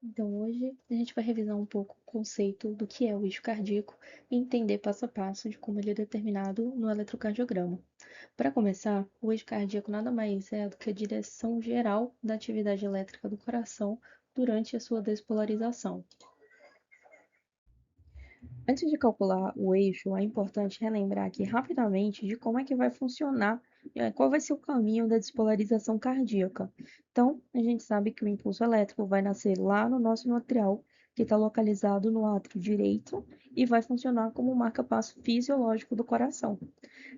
Então, hoje a gente vai revisar um pouco o conceito do que é o eixo cardíaco e entender passo a passo de como ele é determinado no eletrocardiograma. Para começar, o eixo cardíaco nada mais é do que a direção geral da atividade elétrica do coração durante a sua despolarização. Antes de calcular o eixo, é importante relembrar aqui rapidamente de como é que vai funcionar, qual vai ser o caminho da despolarização cardíaca. Então, a gente sabe que o impulso elétrico vai nascer lá no nosso atrial, que está localizado no átrio direito, e vai funcionar como um marca-passo fisiológico do coração.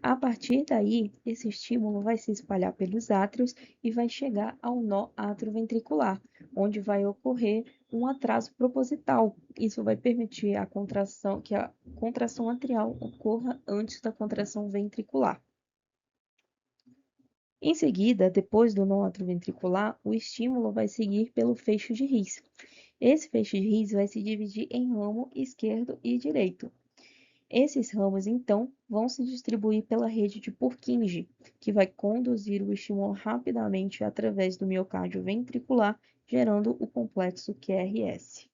A partir daí, esse estímulo vai se espalhar pelos átrios e vai chegar ao nó atrioventricular, onde vai ocorrer um atraso proposital. Isso vai permitir que a contração atrial ocorra antes da contração ventricular. Em seguida, depois do nó atrioventricular, o estímulo vai seguir pelo feixe de His. Esse feixe de His vai se dividir em ramo esquerdo e direito. Esses ramos, então, vão se distribuir pela rede de Purkinje, que vai conduzir o estímulo rapidamente através do miocárdio ventricular, gerando o complexo QRS.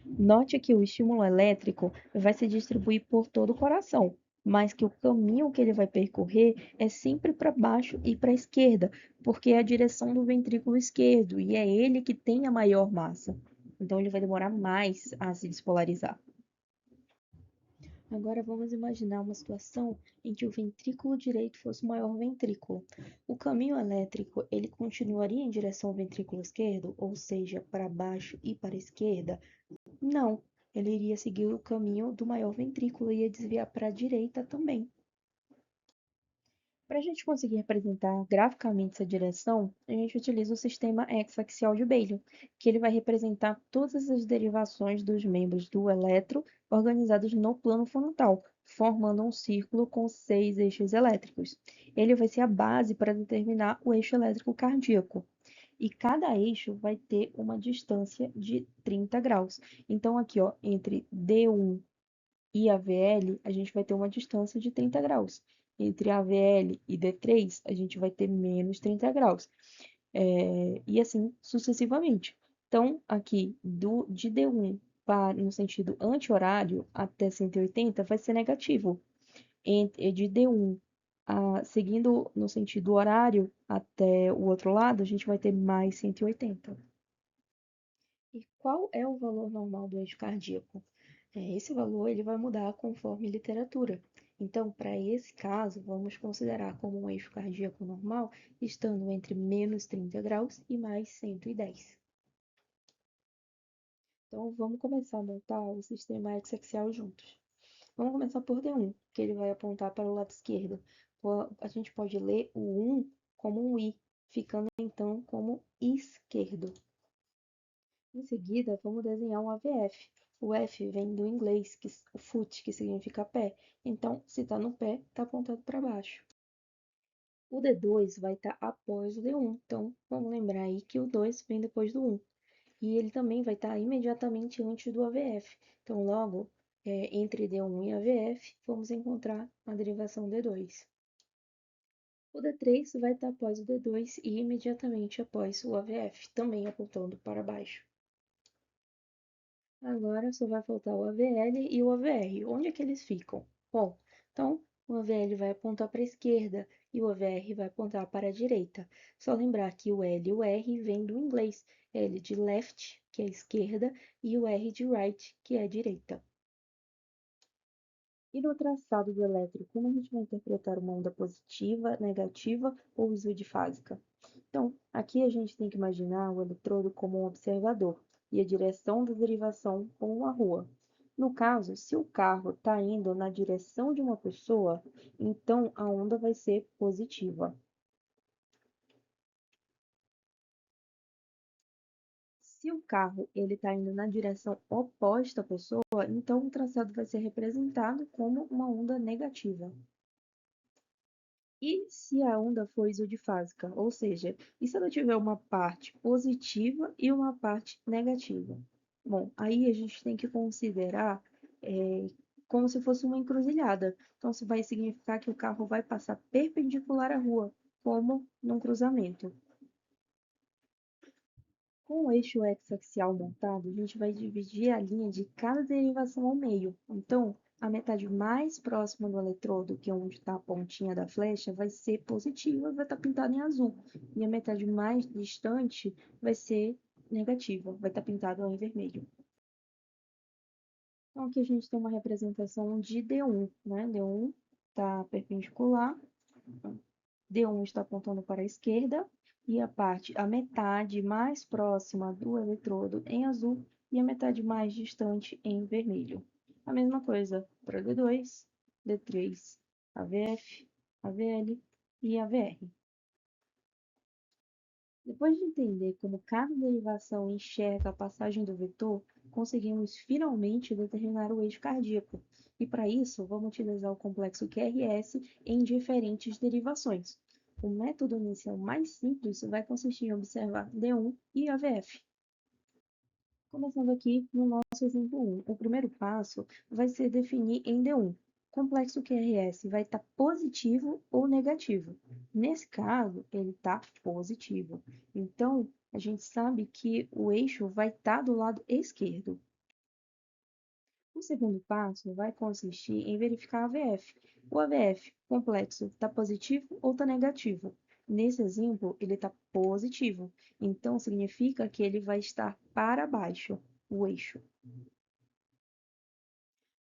Note que o estímulo elétrico vai se distribuir por todo o coração, mas que o caminho que ele vai percorrer é sempre para baixo e para a esquerda, porque é a direção do ventrículo esquerdo e é ele que tem a maior massa. Então ele vai demorar mais a se despolarizar. Agora vamos imaginar uma situação em que o ventrículo direito fosse o maior ventrículo. O caminho elétrico, ele continuaria em direção ao ventrículo esquerdo, ou seja, para baixo e para a esquerda? Não, ele iria seguir o caminho do maior ventrículo e ia desviar para a direita também. Para a gente conseguir representar graficamente essa direção, a gente utiliza o sistema hexaxial de Bailey, que ele vai representar todas as derivações dos membros do elétron organizados no plano frontal, formando um círculo com 6 eixos elétricos. Ele vai ser a base para determinar o eixo elétrico cardíaco. E cada eixo vai ter uma distância de 30 graus. Então, aqui, ó, entre D1 e AVL, a gente vai ter uma distância de 30 graus. Entre AVL e D3, a gente vai ter menos 30 graus. E assim sucessivamente. Então, aqui, de D1 no sentido anti-horário até 180 vai ser negativo. De D1 seguindo no sentido horário até o outro lado, a gente vai ter mais 180. E qual é o valor normal do eixo cardíaco? Esse valor ele vai mudar conforme literatura. Então, para esse caso, vamos considerar como um eixo cardíaco normal estando entre menos 30 graus e mais 110. Então, vamos começar a montar o sistema hexaxial juntos. Vamos começar por D1, que ele vai apontar para o lado esquerdo. A gente pode ler o 1 como um I, ficando então como esquerdo. Em seguida, vamos desenhar um AVF. O F vem do inglês, o foot, que significa pé. Então, se está no pé, está apontado para baixo. O D2 vai estar após o D1. Então, vamos lembrar aí que o 2 vem depois do 1. E ele também vai estar imediatamente antes do AVF. Então, logo, entre D1 e AVF, vamos encontrar a derivação D2. O D3 vai estar após o D2 e imediatamente após o AVF, também apontando para baixo. Agora só vai faltar o AVL e o AVR. Onde é que eles ficam? Bom, então o AVL vai apontar para a esquerda e o AVR vai apontar para a direita. Só lembrar que o L e o R vêm do inglês. L de left, que é esquerda, e o R de right, que é direita. E no traçado do elétrico, como a gente vai interpretar uma onda positiva, negativa ou isodifásica? Então, aqui a gente tem que imaginar o eletrodo como um observador e a direção da derivação como uma rua. No caso, se o carro está indo na direção de uma pessoa, então a onda vai ser positiva. Se o carro ele está indo na direção oposta à pessoa, então o traçado vai ser representado como uma onda negativa. E se a onda for isodifásica, ou seja, e se ela tiver uma parte positiva e uma parte negativa? Bom, aí a gente tem que considerar como se fosse uma encruzilhada. Então, isso vai significar que o carro vai passar perpendicular à rua, como num cruzamento. Com o eixo x-axial montado, a gente vai dividir a linha de cada derivação ao meio. Então, a metade mais próxima do eletrodo, que é onde está a pontinha da flecha, vai ser positiva, vai estar pintada em azul. E a metade mais distante vai ser negativa, vai estar pintada em vermelho. Então, aqui a gente tem uma representação de D1, né? D1 está perpendicular, D1 está apontando para a esquerda, e a metade mais próxima do eletrodo em azul e a metade mais distante em vermelho. A mesma coisa para D2, D3, AVF, AVL e AVR. Depois de entender como cada derivação enxerga a passagem do vetor, conseguimos finalmente determinar o eixo cardíaco. E para isso, vamos utilizar o complexo QRS em diferentes derivações. O método inicial mais simples vai consistir em observar D1 e AVF. Começando aqui no nosso exemplo 1, o primeiro passo vai ser definir em D1. Complexo QRS vai estar positivo ou negativo. Nesse caso, ele está positivo. Então, a gente sabe que o eixo vai estar do lado esquerdo. O segundo passo vai consistir em verificar a AVF. O AVF complexo está positivo ou está negativo? Nesse exemplo, ele está positivo, então significa que ele vai estar para baixo, o eixo.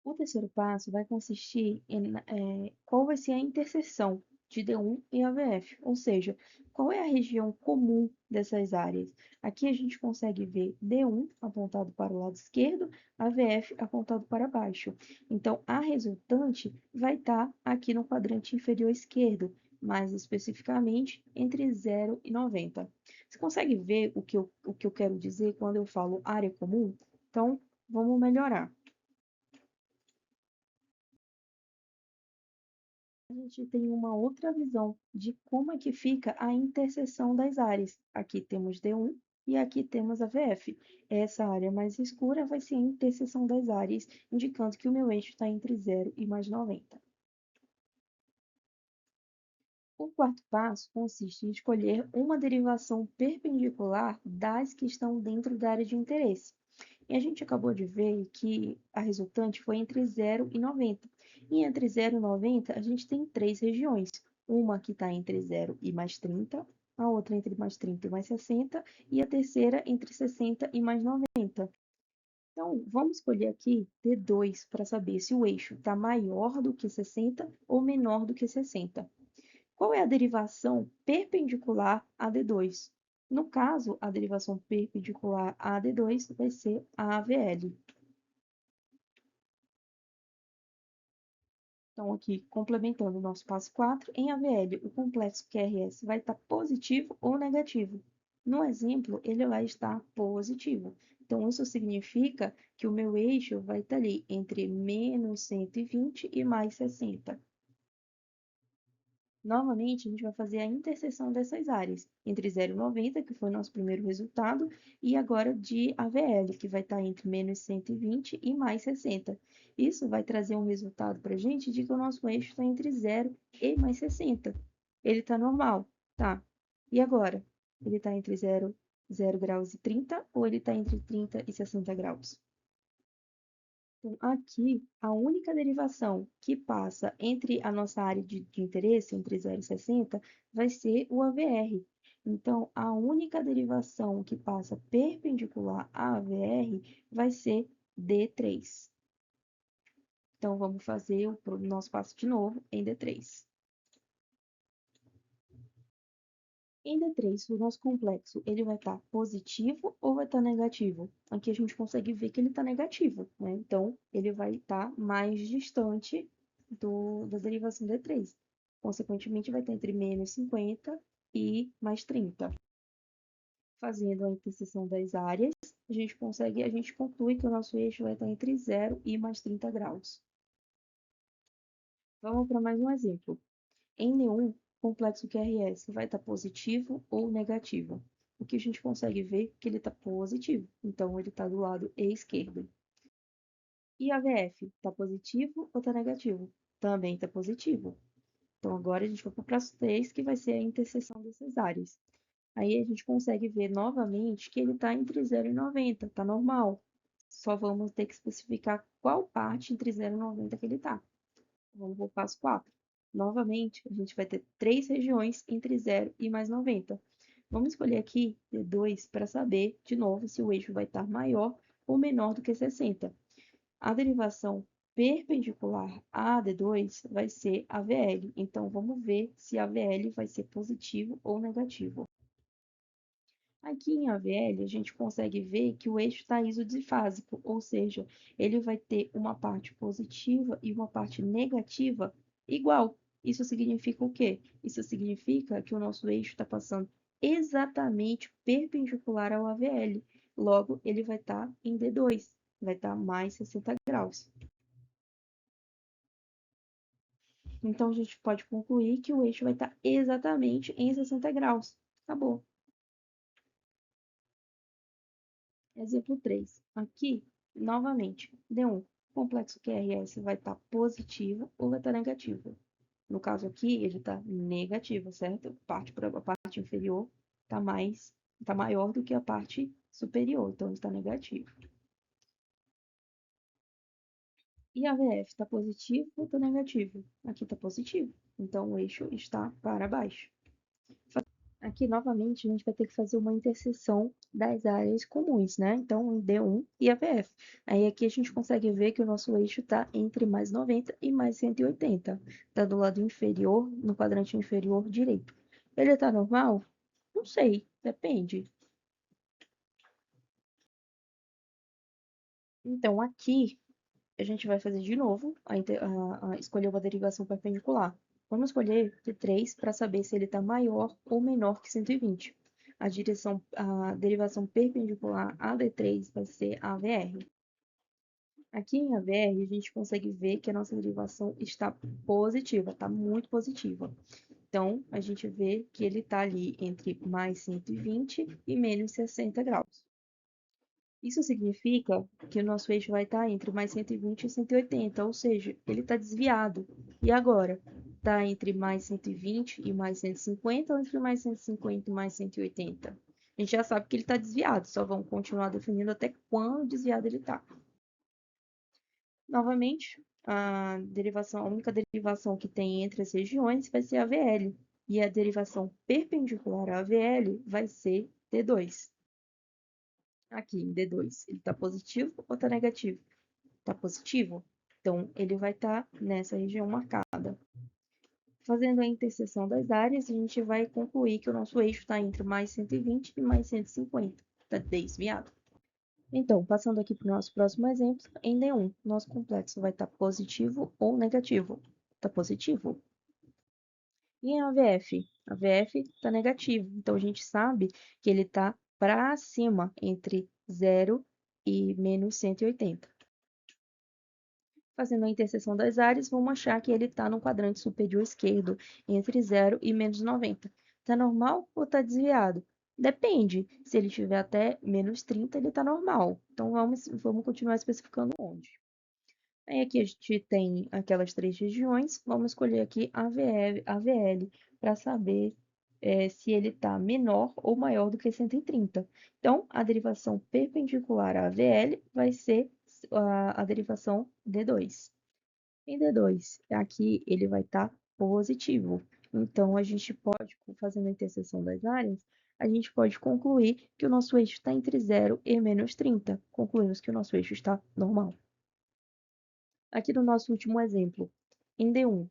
O terceiro passo vai consistir em qual vai ser a interseção de D1 e AVF, ou seja, qual é a região comum dessas áreas. Aqui a gente consegue ver D1 apontado para o lado esquerdo, AVF apontado para baixo. Então, a resultante vai estar aqui no quadrante inferior esquerdo, mais especificamente entre 0 e 90. Você consegue ver o que eu quero dizer quando eu falo área comum? Então, vamos melhorar. A gente tem uma outra visão de como é que fica a interseção das áreas. Aqui temos D1 e aqui temos a VF. Essa área mais escura vai ser a interseção das áreas, indicando que o meu eixo está entre 0 e mais 90. O quarto passo consiste em escolher uma derivação perpendicular das que estão dentro da área de interesse. E a gente acabou de ver que a resultante foi entre 0 e 90. E entre 0 e 90, a gente tem três regiões. Uma que está entre 0 e mais 30, a outra entre mais 30 e mais 60, e a terceira entre 60 e mais 90. Então, vamos escolher aqui D2 para saber se o eixo está maior do que 60 ou menor do que 60. Qual é a derivação perpendicular a D2? No caso, a derivação perpendicular a D2 vai ser a AVL. Então, aqui, complementando o nosso passo 4, em AVL, o complexo QRS vai estar positivo ou negativo. No exemplo, ele vai estar positivo. Então, isso significa que o meu eixo vai estar ali entre menos 120 e mais 60. Novamente, a gente vai fazer a interseção dessas áreas, entre 0 e 90, que foi o nosso primeiro resultado, e agora de AVL, que vai estar entre menos 120 e mais 60. Isso vai trazer um resultado para a gente de que o nosso eixo está entre 0 e mais 60. Ele está normal, tá? E agora? Ele está entre 0 graus e 30 ou ele está entre 30 e 60 graus? Então, aqui, a única derivação que passa entre a nossa área de interesse, entre 0 e 60, vai ser o AVR. Então, a única derivação que passa perpendicular à AVR vai ser D3. Então, vamos fazer o nosso passo de novo em D3. Em D3, o nosso complexo, ele vai estar positivo ou vai estar negativo? Aqui a gente consegue ver que ele está negativo, né? Então, ele vai estar mais distante da derivação D3. Consequentemente, vai estar entre menos 50 e mais 30. Fazendo a interseção das áreas, a gente conclui que o nosso eixo vai estar entre 0 e mais 30 graus. Vamos para mais um exemplo. Em nenhum complexo QRS vai estar positivo ou negativo. O que a gente consegue ver é que ele está positivo, então ele está do lado esquerdo. E a VF está positivo ou está negativo? Também está positivo. Então agora a gente vai para o passo 3, que vai ser a interseção dessas áreas. Aí a gente consegue ver novamente que ele está entre 0 e 90, está normal. Só vamos ter que especificar qual parte entre 0 e 90 que ele está. Vamos para o passo 4. Novamente, a gente vai ter três regiões entre 0 e mais 90. Vamos escolher aqui D2 para saber, de novo, se o eixo vai estar maior ou menor do que 60. A derivação perpendicular a D2 vai ser a VL. Então, vamos ver se a VL vai ser positivo ou negativo. Aqui em AVL, a gente consegue ver que o eixo está isodifásico, ou seja, ele vai ter uma parte positiva e uma parte negativa igual. Isso significa o quê? Isso significa que o nosso eixo está passando exatamente perpendicular ao AVL. Logo, ele vai estar em D2, vai estar mais 60 graus. Então, a gente pode concluir que o eixo vai estar exatamente em 60 graus. Acabou. Exemplo 3. Aqui, novamente, D1. Complexo QRS vai estar positivo ou vai estar negativo. No caso aqui, ele está negativo, certo? A parte inferior está maior do que a parte superior, então ele está negativo. E a VF está positivo ou está negativo? Aqui está positivo, então o eixo está para baixo. Aqui, novamente, a gente vai ter que fazer uma interseção das áreas comuns, né? Então, D1 e a VF. Aí, aqui a gente consegue ver que o nosso eixo está entre mais 90 e mais 180. Está do lado inferior, no quadrante inferior direito. Ele está normal? Não sei, depende. Então, aqui, a gente vai fazer de novo, escolher uma derivação perpendicular. Vamos escolher de 3 para saber se ele está maior ou menor que 120. A derivação perpendicular a D3 vai ser a VR. Aqui em AVR, a gente consegue ver que a nossa derivação está positiva, está muito positiva. Então, a gente vê que ele está ali entre mais 120 e menos 60 graus. Isso significa que o nosso eixo vai estar entre mais 120 e 180, ou seja, ele está desviado. E agora? Está entre mais 120 e mais 150 ou entre mais 150 e mais 180? A gente já sabe que ele está desviado, só vamos continuar definindo até quão desviado ele está. Novamente, a única derivação que tem entre as regiões vai ser a VL. E a derivação perpendicular à VL vai ser D2. Aqui em D2, ele está positivo ou está negativo? Está positivo? Então, ele vai estar nessa região marcada. Fazendo a interseção das áreas, a gente vai concluir que o nosso eixo está entre mais 120 e mais 150. Está desviado. Então, passando aqui para o nosso próximo exemplo, em D1, nosso complexo vai estar positivo ou negativo? Está positivo. E em AVF? AVF está negativo. Então, a gente sabe que ele está para cima, entre 0 e menos 180. Fazendo a interseção das áreas, vamos achar que ele está no quadrante superior esquerdo, entre 0 e menos 90. Está normal ou está desviado? Depende. Se ele estiver até menos 30, ele está normal. Então, vamos continuar especificando onde. Aí aqui a gente tem aquelas três regiões. Vamos escolher aqui a VL para saber se ele está menor ou maior do que 130. Então, a derivação perpendicular à VL vai ser a derivação D2. Em D2, aqui ele vai estar positivo. Então, a gente pode, fazendo a interseção das áreas, a gente pode concluir que o nosso eixo está entre 0 e menos 30. Concluímos que o nosso eixo está normal. Aqui no nosso último exemplo, em D1,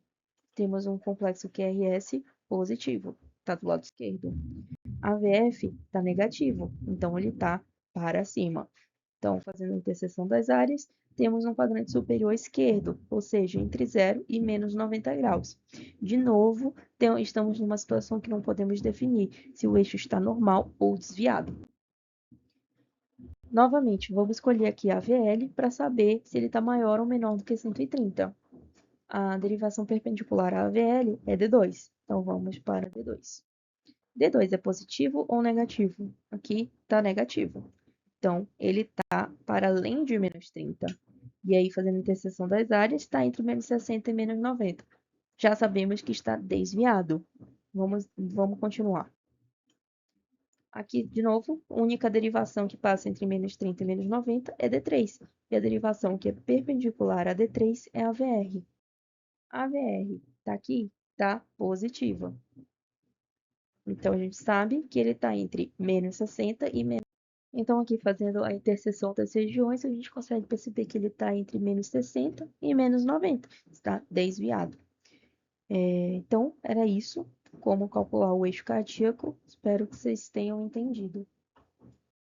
temos um complexo QRS positivo, está do lado esquerdo. A VF está negativo, então ele está para cima. Então, fazendo a interseção das áreas, temos um quadrante superior esquerdo, ou seja, entre 0 e menos 90 graus. De novo, estamos numa situação que não podemos definir se o eixo está normal ou desviado. Novamente, vamos escolher aqui a VL para saber se ele está maior ou menor do que 130. A derivação perpendicular à VL é D2. Então, vamos para D2. D2 é positivo ou negativo? Aqui está negativo. Então, ele está para além de menos 30. E aí, fazendo a interseção das áreas, está entre menos 60 e menos 90. Já sabemos que está desviado. Vamos continuar. Aqui, de novo, a única derivação que passa entre menos 30 e menos 90 é D3. E a derivação que é perpendicular a D3 é a VR. A VR está aqui, está positiva. Então, a gente sabe que ele está entre menos 60 e menos. Então, aqui fazendo a interseção das regiões, a gente consegue perceber que ele está entre menos 60 e menos 90. Está desviado. Então, era isso. Como calcular o eixo cardíaco. Espero que vocês tenham entendido.